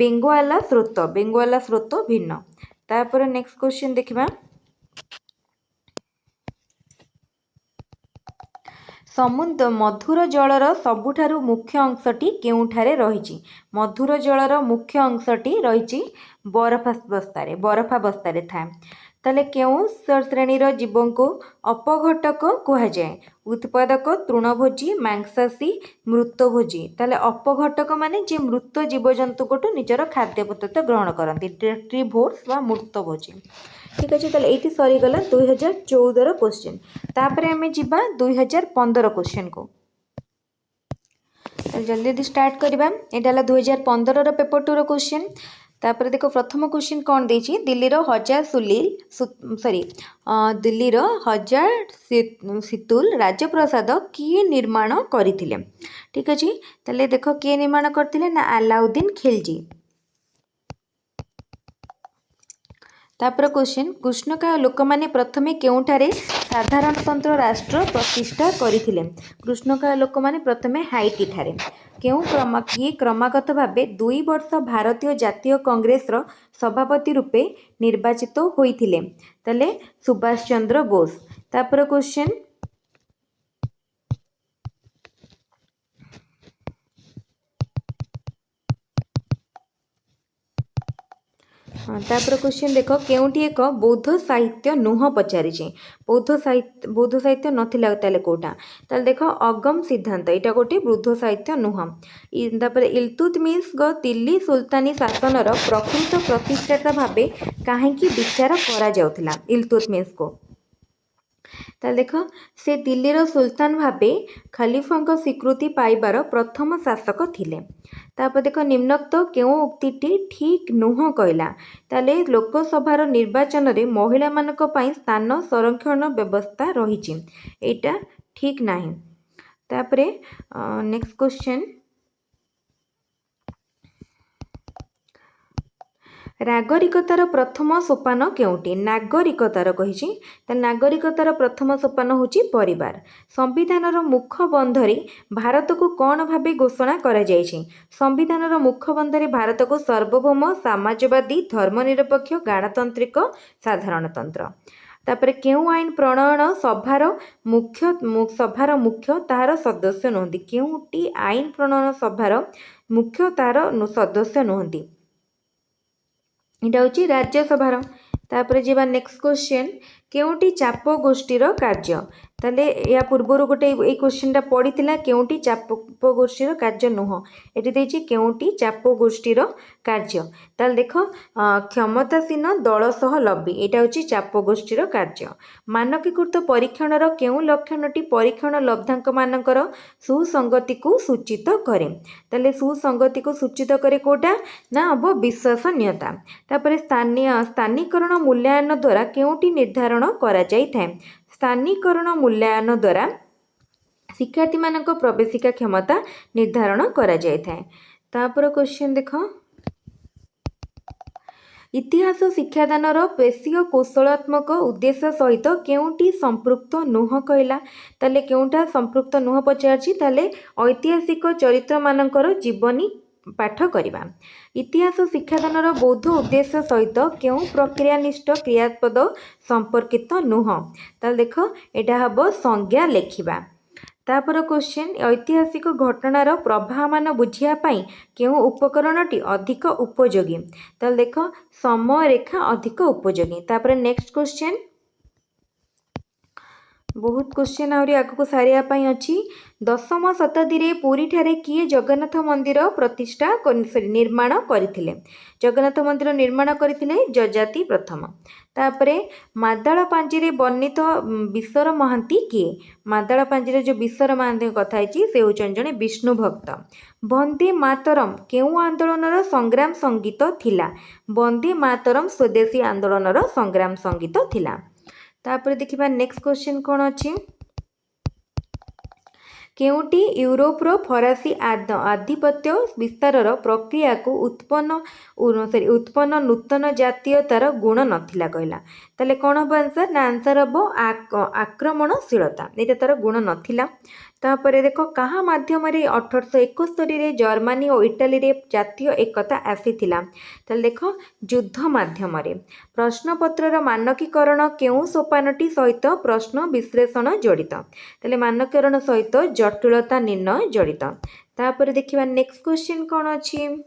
बेंगोआला स्रोत भिन्न तापर नेक्स्ट क्वेश्चन देखिबा समुद्र मधुर जलर सबुठारु मुख्य अंशटी केउंठारे रहिछि मधुर जलर मुख्य अंशटी रहिछि बरफावस्था रे थाए ताले केउं श्रेणीर जीव को अपघटक कुहाଯାଏ? उत्पादक, तृणभोजी, मांसाशी, मृतभोजी। ताले अपघटक माने जे मृत जीवजंतु कोटू निजर खाद्य पदार्थ ग्रहण करती, डेट्रिभोर्स वा मृतभोजी। ठीक अच्छे, ताले एठी सरीगला 2014 क्वेश्चन। तापरे आमे जिबा 2015 क्वेश्चन को। जल्दी जल्दी स्टार्ट करवा। एटा हला 2015 पेपर 2 रो क्वेश्चन। तापर देखो प्रथम क्वेश्चन कौन देछि? दिल्लीर हजार दिल्लीर हजार सितुल राजप्रसाद किए निर्माण करथिले? ठीक अच्छे, ताले देखो किए निर्माण करथिले ना अलाउद्दीन खिलजी। तापर क्वेश्चन, कृष्णकाय लोक माने प्रथमे केउठारे साधारणतंत्र राष्ट्र प्रतिष्ठा करथिले? कृष्णकाय लोक माने प्रथमे हाइटी ठारे। किए क्रमागत भावे 2 वर्ष भारतीय जातीय कांग्रेसर सभापति रूपे निर्वाचित होइथिले? ताले सुभाष चंद्र बोस। तापर क्वेश्चन, तापर क्वेश्चन देखो, केउठी एक बौद्ध साहित्य नुह पचारिछि? बौद्ध साहित्य नथिला ताले कोटा? ताले देखो अगम सिद्धांत, एटा गोटे बौद्ध साहित्य नुह। तापर इल्तुतमिश गो दिल्ली सुल्तानी शासनर प्रकृत प्रतिष्ठाता भाबे काहेकि विचार करा जाउथिला इल्तुतमिश को? ताले देखो से दिल्लीर सुल्तान भाबे खलीफांक स्वीकृति पाइबार प्रथम शासक थिले। तापर देखो निम्नोक्त केउ उक्तिटी ठीक नुह कहला? ताले लोकसभार निर्वाचन रे महिला मानक पई स्थान संरक्षण व्यवस्था रहिछि, एटा ठीक नाही। तापरे नेक्स्ट क्वेश्चन, नागरिकतार प्रथम सोपान केउटी? नागरिकतार कहिछि, नागरिकतार प्रथम सोपान होछि परिवार। संविधानर मुख्य बंधरे भारत को कौन भाबे घोषणा करा जायछि? संविधानर मुख्य बंधरे भारत को सार्वभौम, समाजवादी, धर्मनिरपेक्ष, गणतांत्रिक, साधारणतंत्र। तापर केउ आईन प्रणयन सभार मुख्य तार सदस्य नहंती? केउटी आईन प्रणयन सभार मुख्य तार सदस्य नहंती? एटा होची राज्यसभार। तापर जेबा नेक्स्ट क्वेश्चन, केउटी चाप गोष्ठीर कार्य? ताले या पूर्वर गोटे ए क्वेश्चनटा पड़ीथिला, केउटी चाप गोष्ठीर कार्य नुह? एटी देछि केउटी चाप गोष्ठीर कार्य। ताले देखो क्षमतासीन दल सह लबी, एटा होची चाप गोष्ठीर कार्य। मानकीकृत परीक्षणर केउ लक्षणटी परीक्षण लब्धांक मानकर सुसंगति को सूचित करे? ताले सुसंगति को सूचित करे कोटा ना अब विश्वसनीयता। तापर स्थानीकरण मूल्यांकन द्वारा केउटी निर्धारण करा जाय थाए? स्थानीकरण मूल्यांकन द्वारा शिक्षार्थी मानक प्रवेशिका क्षमता निर्धारण करा जाय थाए। तापर क्वेश्चन देखो, इतिहास शिक्षादानर पेशीय कौशलात्मक उद्देश्य सहित केउटी संपृक्त नुह कहला? ताले केउटा संपृक्त नुह पचारछि? ताले ऐतिहासिक चरित्र मानकर जीवनी पाठ करिबा। इतिहास शिक्षादानर बौद्ध उद्देश्य सहित केउ प्रक्रियानिष्ठ क्रियापद संपर्कित नुह? ताले देखो एटा हबो संज्ञा लेखिबा। तापर क्वेश्चन, ऐतिहासिक घटनार प्रभाव मान बुझिया पाई केउ उपकरणटी अधिक उपयोगी? ताले देखो समय रेखा अधिक उपयोगी। तापर नेक्स्ट क्वेश्चन, बहुत क्वेश्चन आउरी आगको सारिया पाई अछि। दशम शताब्दी रे पुरी ठारे किए जगन्नाथ मंदिर प्रतिष्ठा निर्माण करथिले? जगन्नाथ मंदिर निर्माण करथिले जजाति प्रथम। तापरे मादळ पांजी रे वर्णित विश्वर महांती किए? मादळ पांजी रे जो विश्वर महांती कथा आइछि से होचन जने विष्णु भक्त। वंदे मातरम केउ आंदोलनर संग्राम संगीत थिला? वंदे मातरम स्वदेशी आंदोलनर संग्राम संगीत थिला। तापर देखिबा नेक्स्ट क्वेश्चन कोन अछि? केउटी यूरोपर फरासी आधिपत्य विस्तारर प्रक्रिया को उत्पन्न नूतन जातीयतार गुण नथिला कहला? ताले कौन हम आंसर ना? आंसर हम आक्रमणशीलता, ये तार गुण नथिला। तापर देखो कहा माध्यम 1871 रे जर्मनी और इटाली रे जातीय एकता आसीथिला? ताले देखो युद्ध माध्यम रे। प्रश्नपत्रर मानकीकरण केउ सोपानटी सहित प्रश्न विश्लेषण जड़ित? ताले मानकीकरण सहित जटिलता निर्णय जड़ित। तापर देखिबा नेक्स्ट क्वेश्चन कोन अछि?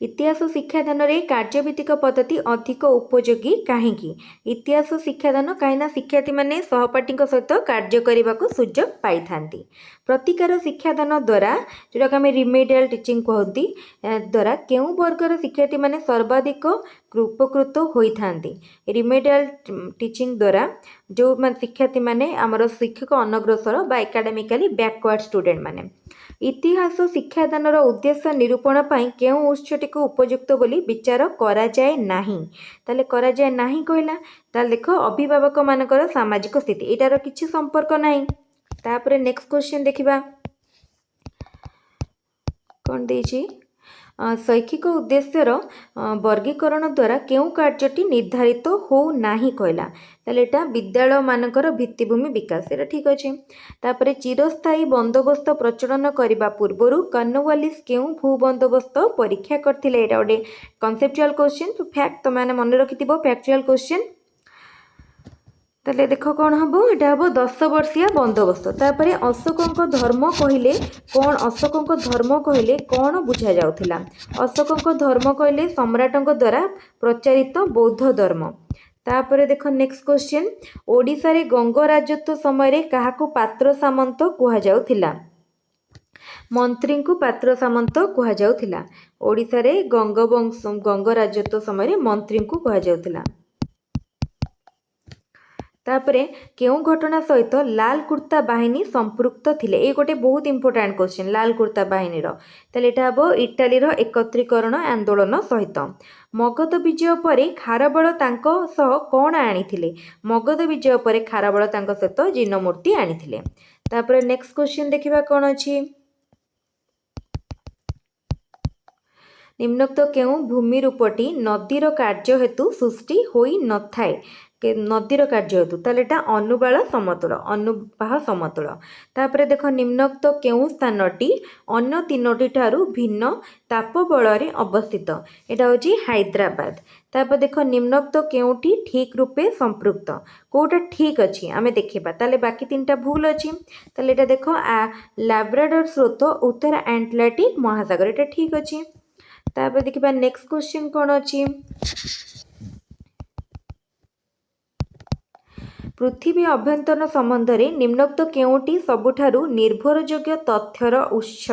इतिहास शिक्षादान रे कार्यभित्तिक पद्धति अधिक उपयोगी कहीं इतिहास शिक्षादान कहीं शिक्षार्थी मैंने सहपाठी सहित कार्य करने को सुजोग पाई थांती प्रतिकार शिक्षादान द्वारा जोटा कि आम रिमेडियल टीचिंग कहती द्वारा केउं वर्गर शिक्षार्थी मैंने सर्वाधिक उपकृत होती रिमेडियल टीचिंग द्वारा जो शिक्षार्थी मैंने आमर शिक्षक अनग्रसर बा एकाडेमिकाली बैकवर्ड स्टूडेंट मैंने इतिहास शिक्षादान उद्देश्य निरूपण पर केउं उत्सटी को उपयुक्त बोली विचार कराए नाही ताले कराए नाही कहला ताले देख अभिभावक मानकर सामाजिक स्थिति एटार किछि संपर्क नाही। तापर नेक्स्ट क्वेश्चन देखिबा कौन देछि शैक्षिक उद्देश्यर वर्गीकरण द्वारा केउं कार्यटी निर्धारित हो नाही कहला ताले एटा विद्यालय मानकर भित्तिभूमि विकास एटा ठीक अछि। तापर चिरस्थायी बंदोबस्त प्रचलन करबा पूर्वरु कॉर्नवालिस केउं भू बंदोबस्त परीक्षा करथिले एटा ओडे कॉन्सेप्चुअल क्वेश्चन तो फैक्ट तो माने मन रखिथिबो फैक्चुअल क्वेश्चन ताले देख कौन हम यहाँ हम 10 वर्षिया बंदोबस्त तापर अशोकों धर्म कहले कौन अशोकों धर्म कहले कौन बुझा जाउथिला अशोकों धर्म कहले सम्राटों द्वारा प्रचारित बौद्ध धर्म। तापर देख नेक्स्ट क्वेश्चन ओडिशा रे गंग राजत्व समय काहाकू पात्र सामंत कुहा जाउथिला मंत्री को पात्र सामंत कुहा जाउथिला ओडिशा रे गंग राजत्व समय मंत्री को कुहा जाउथिला। तापरे केउं घटना सहित लाल कुर्ता बाहिनी संपृक्त थिले ए गोटे बहुत इंपोर्टेंट क्वेश्चन लाल कुर्ता बाहिनी ताले एटा हबो इटाली रो एकत्रीकरण आंदोलन सहित। मगध विजय परे खारबळ तांको सह कोण आनिथिले मगध विजय परे खारबळ तांको सहित जिनमूर्ति आनिथिले। तापरे नेक्स्ट क्वेश्चन देखिबा कोन अछि निम्नोक्त केउं भूमि रूपटी नदीर कार्य हेतु सृष्टि होई न थाए नदीर कार्य हेतु ताले अनुबाह समतुल। तापर देख निम्नोक्त केउं स्थानटी अन्य तीनोटी ठारू भिन्न ताप बल अवस्थित एटा होची हैदराबाद। तापर देख निम्नोक्त केउंटी ठीक रूपे संपृक्त कोटा ठीक अच्छी आमे देखिबा ताले बाकी तीनटा भूल अच्छी ताले एटा देख लाब्राडोर स्रोत उत्तर आटलांटिक महासागर एटा ठीक अच्छी। तापर देखिबा नेक्स्ट क्वेश्चन कौन अच्छी पृथ्वी अभ्यंतरण संबंध में निम्नोक्त केउंटी सबुठारु निर्भरयोग्य तथ्यर उत्स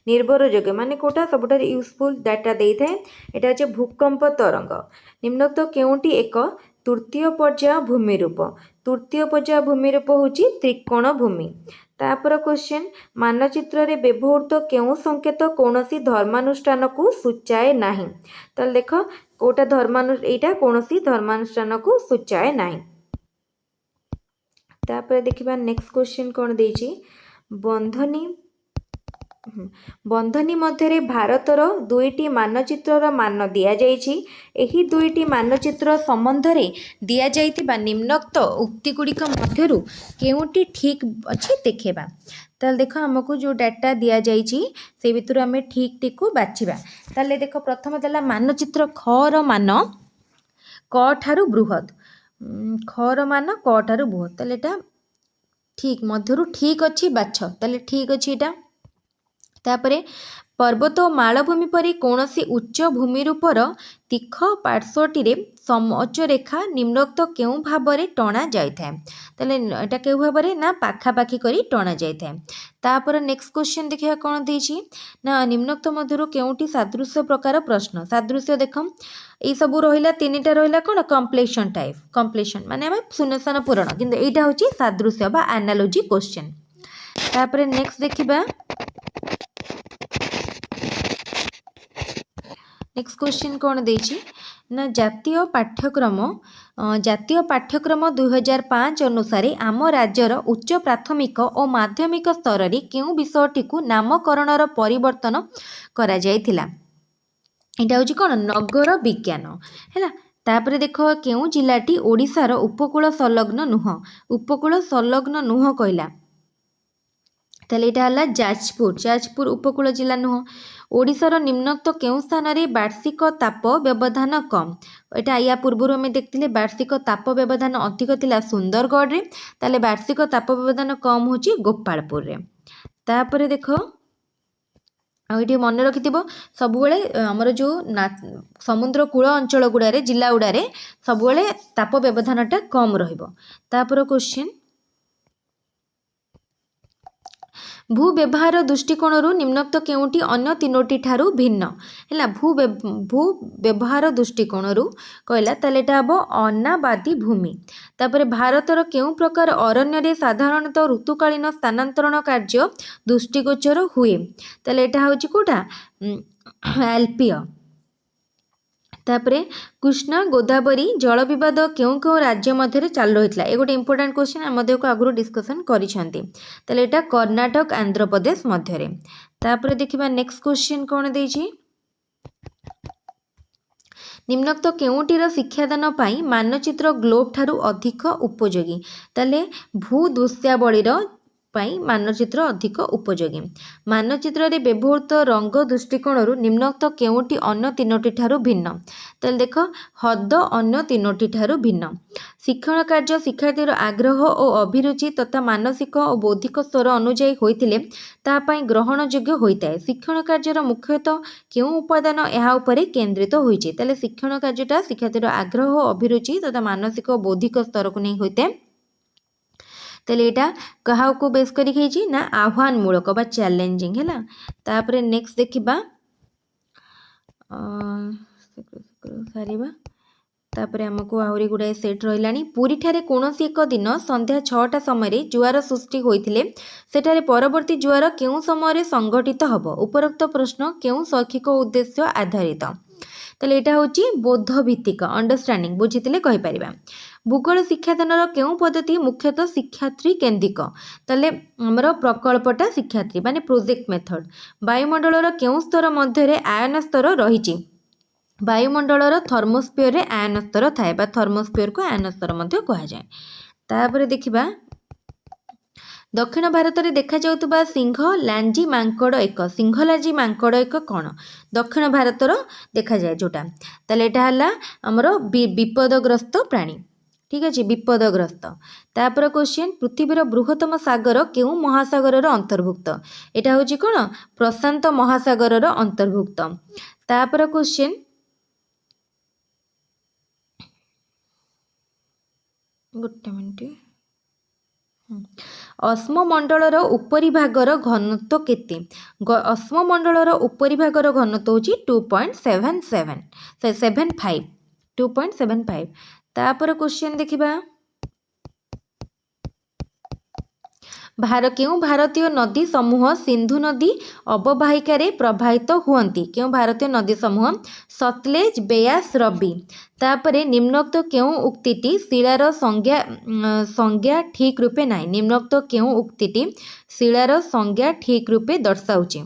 निर्भरयोग्य माने कोटा सबुठारु यूजफुल डाटा देई थाए एटा होचे भूकंप तरंग निम्नोक्त केउंटी एक तृतीय पर्याय भूमिरूप तृतीय पर्याय भूमिरूप होची त्रिकोण भूमि। तापर क्वेश्चन मानचित्र रे व्यवहृत केउं संकेत कौनसी धर्मानुष्ठान को सूचाए नाही ताले देख कोटा एटा कौनसी धर्मानुष्ठान को सूचाए नाही। तापर देखिबा नेक्स्ट क्वेश्चन कौन देछि बंधनी मध्य भारतर दुईटी मानचित्र मान दिया जाइछि एही दुईटी मानचित्र संबंध रे दिया जाइतिबा निम्नोक्त उक्ति गुड़िक मध्यरु केउंटी ठीक अछि देखेबा ताले देख हमको जो डाटा दिया जाइछि से भितर आमे ठीक टी को बाछिबा ताले देख प्रथम देला मानचित्र ख र मान क ठारू बृहत खर मान क ठारू बृहत ताले एटा ठीक मध्यरु ठीक अच्छी बाछ ताले ठीक अच्छी एटा। तापरे पर्वत और मालभूमि परी कौनसी उच्च भूमि रूपर तीख पार्श्वटी समोच्च रेखा निम्नोक्त केउं भाबरे टणा जाइथाय ताले एटा केउ भाबरे ना पाखापाखी करी टणा जाइथाय। तापर नेक्स्ट क्वेश्चन देखिया कोन देछि ना निम्नोक्त मध्यरु केउंटी सादृश्य प्रकार प्रश्न सादृश्य देखम ए सबु रहिला तीनिटा रहिला कोन कम्प्लीशन टाइप कम्प्लीशन माने हम शून्यस्थान पूरण किंतु एटा होची सादृश्य बा एनालॉजी क्वेश्चन। तापर नेक्स्ट देखिबा नेक्स्ट क्वेश्चन कौन देछि ना जातीय पाठ्यक्रम 2005 अनुसार आम राज्यर उच्च प्राथमिक और माध्यमिक स्तर रे केउं विषयटी को नामकरणर परिवर्तन करा जायथिला एटा होछि कोन नगर विज्ञान हैला। तापर देख केउं जिलाटी ओडिशार उपकूल संलग्न नुह कहला ताले एटा हला जाजपुर उपकूल जिला नुह। ओडिशार निम्नोक्त केउं स्थान रे वार्षिक ताप व्यवधान कम एटा या पूर्व हमें देखते वार्षिक ताप व्यवधान अधिक थिला सुंदरगढ़ रे ताले वार्षिक ताप व्यवधान कम होची गोपालपुर रे। तापर देख आउ मन रखि सब आमर जो समुद्र कूल अंचल गुड़े जिला गुड़े सब ताप व्यवधानटा कम रपर क्वेश्चन भू व्यवहार दृष्टिकोण निम्नोक्त केउटी अन्य तीनोटी ठारू भिन्न है भू व्यवहार दृष्टिकोण कहला ताले एटा हबो अनाबादी भूमि तापर भारतर केउ प्रकार अरण्य साधारणतः ऋतुकालीन स्थानांतरण कार्य दृष्टिगोचर हुए ताले एटा होची कोटा एल्पीय तापरे कृष्णा गोदावरी जल विवाद क्यों क्यों राज्य मध्य चालू रही है गोटे इंपोर्टेंट क्वेश्चन आम आगुरी डिस्कसन करें कर्णाटक आंध्र प्रदेश मध्य तापर देखिबा नेक्स्ट क्वेश्चन कौन देछि निम्नोक्त केउटीर शिक्षादान पाई मानचित्र ग्लोब ठारू अधिक उपयोगी ताले भू दृश्यावलीर पाई मानचित्र अधिक उपयोगी मानचित्र रे व्यवहृत रंग दृष्टिकोण निम्नोक्त केउटी अन्य तीनोटी ठारू भिन्न ताले देख हद अन्य तीनोटी ठारू भिन्न शिक्षण कार्य शिक्षार्थीर आग्रह और अभिरुचि तथा मानसिक और बौद्धिक स्तर अनुଯାयी होइतिले ता पई ग्रहण योग्य होइताय शिक्षण कार्यर मुख्यतः केउ उपादान एहा उपरे केंद्रित होइछि ताले शिक्षण कार्यटा शिक्षार्थीर आग्रह और अभिरुचि तथा मानसिक और बौद्धिक स्तर को नै होइताय तेल यहाँ क्या को बेस कर ना आह्वान मूलक बा चैलेंजिंग है तापर नेक्स्ट देखा तापर आमको आहरी गुड़ाए सेट रहा पुरी ठारे कौन एक दिन संध्या 6टा समय जुआर सृष्टि होते सेठारे परवर्ती जुआर केउ समय संगठित हब उपरोक्त प्रश्न केउ शैक्षिक उद्देश्य आधारित ताले एटा होची बोध भित्तिक अंडरस्टैंडिंग बुझीतिले कहि परिबा भूगोल शिक्षादानर केउ पद्धति मुख्यतः शिक्षार्थी केंद्रिक ताले हमर प्रकल्पटा शिक्षार्थी माने प्रोजेक्ट मेथड वायुमंडलर केउ स्तर मध्य आयन स्तर रहिछि वायुमंडलर थर्मोस्फीयर रे आयन स्तर थाए बा थर्मोस्फीयर को आयन स्तर मध्य कहा जाए तापर देखिबा दक्षिण भारत में देखा जाउतबा सिंह लांजी मांकड़ एक सिंहलाजी मांकड़ एक कौन दक्षिण भारतर देखा जाए जोटा ताले एटा हला हमर विपदग्रस्त प्राणी ठीक अच्छे विपदग्रस्त तापर क्वेश्चन पृथ्वीर बृहत्तम सागर केउ महासागर अंतर्भुक्त एटा होची कौन प्रशांत महासागर अंतर्भुक्त तापर क्वेश्चन गोटे मिनिट अस्ममंडलर उपरी भागर घनत्व केते अस्ममंडलर उपरी भागर घनत्व होची 2.75 तापर क्वेश्चन देखिबा केउ भारतीय नदी समूह सिंधु नदी अववाहिकार प्रवाहित हुअन्ति केउ भारतीय नदी समूह सतलेज बेयास रवि तापरे निम्नोक्त केउ उक्तिटी शिलार संज्ञा ठीक रूपे नाई निम्नोक्त केउ उक्तिटी शिलार संज्ञा ठीक रूपे दर्शाउछि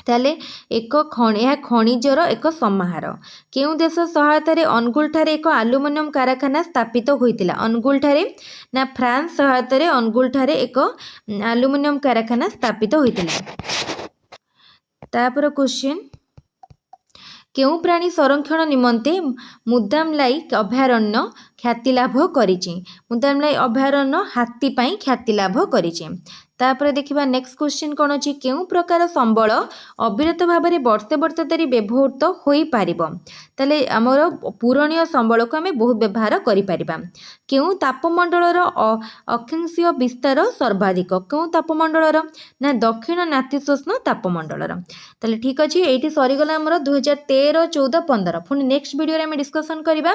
ताले एक खनिजर एक समाहार केउ देश सहायतार अनुगुल ठारे एक आलुमिनियम कारखाना स्थापित होइतिला अनुगुल ठारे ना फ्रांस सहायतार अनुगुल ठारे एक आलुमिनियम कारखाना स्थापित होइतिला तापर क्वेश्चन केउ प्राणी संरक्षण निमंते मुदामलाई अभयारण्य ख्याति लाभ करिछि मुदामलाई अभयारण्य हाथी पाई ख्याति लाभ करिछि तापर देखिबा नेक्स्ट क्वेश्चन कौन अछि केउ प्रकार संबल अविरत भाव में वर्षे वर्ष धरी व्यवहृत होई पारिबो ताले हमर पुराणीय संबल को आमे बहुत व्यवहार करि परिबा केउ तापमंडलर अक्षांशीय विस्तार सर्वाधिक केउ तापमंडलर ना दक्षिण नातिशीतोष्ण तापमंडलर ताले ठीक अछि एठी सरी गला हमर 2013 14 15 पुनी नेक्स्ट वीडियो रे आमे डिस्कशन करिबा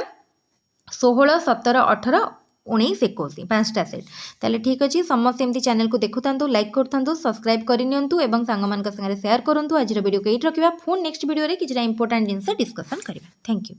16 17 18 19 21 5टा सेट ताले ठीक अच्छे समस्त एमती चैनल को देखु लाइक करूँ सब्सक्राइब करनियंतु एवं सांगमान संगे शेयर करंतु आज वीडियो को एट रखिबा फोन नेक्स्ट वीडियो रे किछटा इंपोर्टेंट जिनस डिस्कशन करिबा थैंक यू।